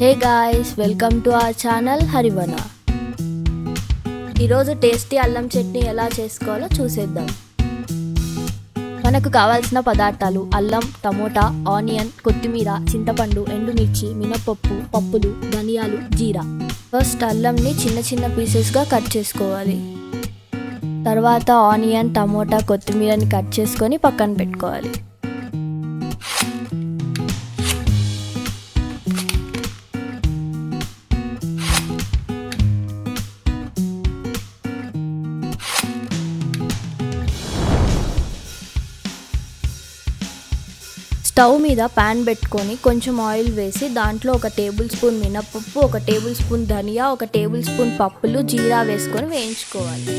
Hey guys, welcome to our channel Harivana. ఈరోజు tasty అల్లం చట్నీ ఎలా చేసుకోవాలో చూసేద్దాం. మనకు కావాల్సిన పదార్థాలు: అల్లం, టమోటా, ఆనియన్, కొత్తిమీర, చింతపండు, ఎండుమిర్చి, మినపప్పు, పప్పులు, ధనియాలు, జీరా. ఫస్ట్ అల్లంని చిన్న చిన్న పీసెస్గా కట్ చేసుకోవాలి. తర్వాత ఆనియన్, టమోటా, కొత్తిమీరని కట్ చేసుకొని పక్కన పెట్టుకోవాలి. స్టవ్ మీద ప్యాన్ పెట్టుకొని కొంచెం ఆయిల్ వేసి దాంట్లో 1 టేబుల్ స్పూన్ మినపప్పు, 1 టేబుల్ స్పూన్ ధనియా, 1 టేబుల్ స్పూన్ పప్పులు, జీరా వేసుకొని వేయించుకోవాలి.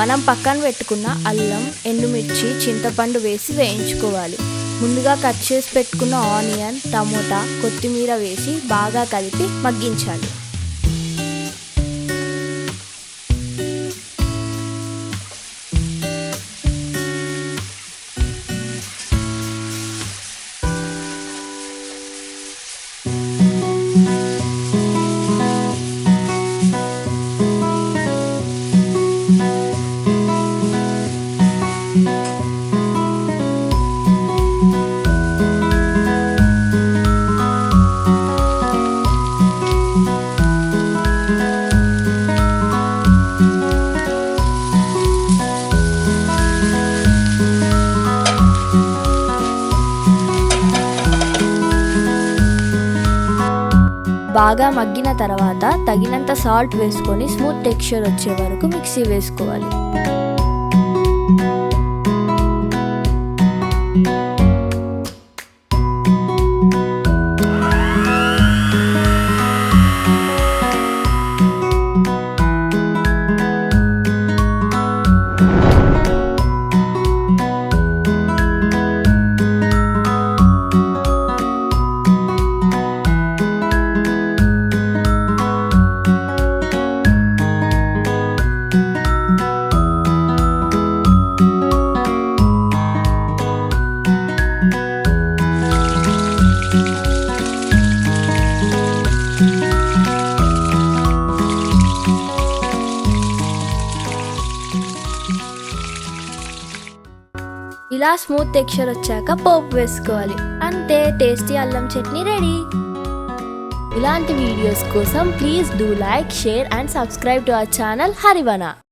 మనం పక్కన పెట్టుకున్న అల్లం, ఎండుమిర్చి, చింతపండు వేసి వేయించుకోవాలి. ముందుగా కట్ చేసి పెట్టుకున్న ఆనియన్, టమోటా, కొత్తిమీర వేసి బాగా కలిపి మగ్గించాలి. బాగా మగ్గిన తర్వాత తగినంత సాల్ట్ వేసుకొని స్మూత్ టెక్స్చర్ వచ్చే వరకు మిక్సీ వేసుకోవాలి. ఇలా స్మూత్ టెక్స్చర్ వచ్చాక పోపు వేసుకోవాలి. అంతే, టేస్టీ అల్లం చట్నీ రెడీ. ఇలాంటి వీడియోస్ కోసం please do like, share and subscribe to our channel హరివన.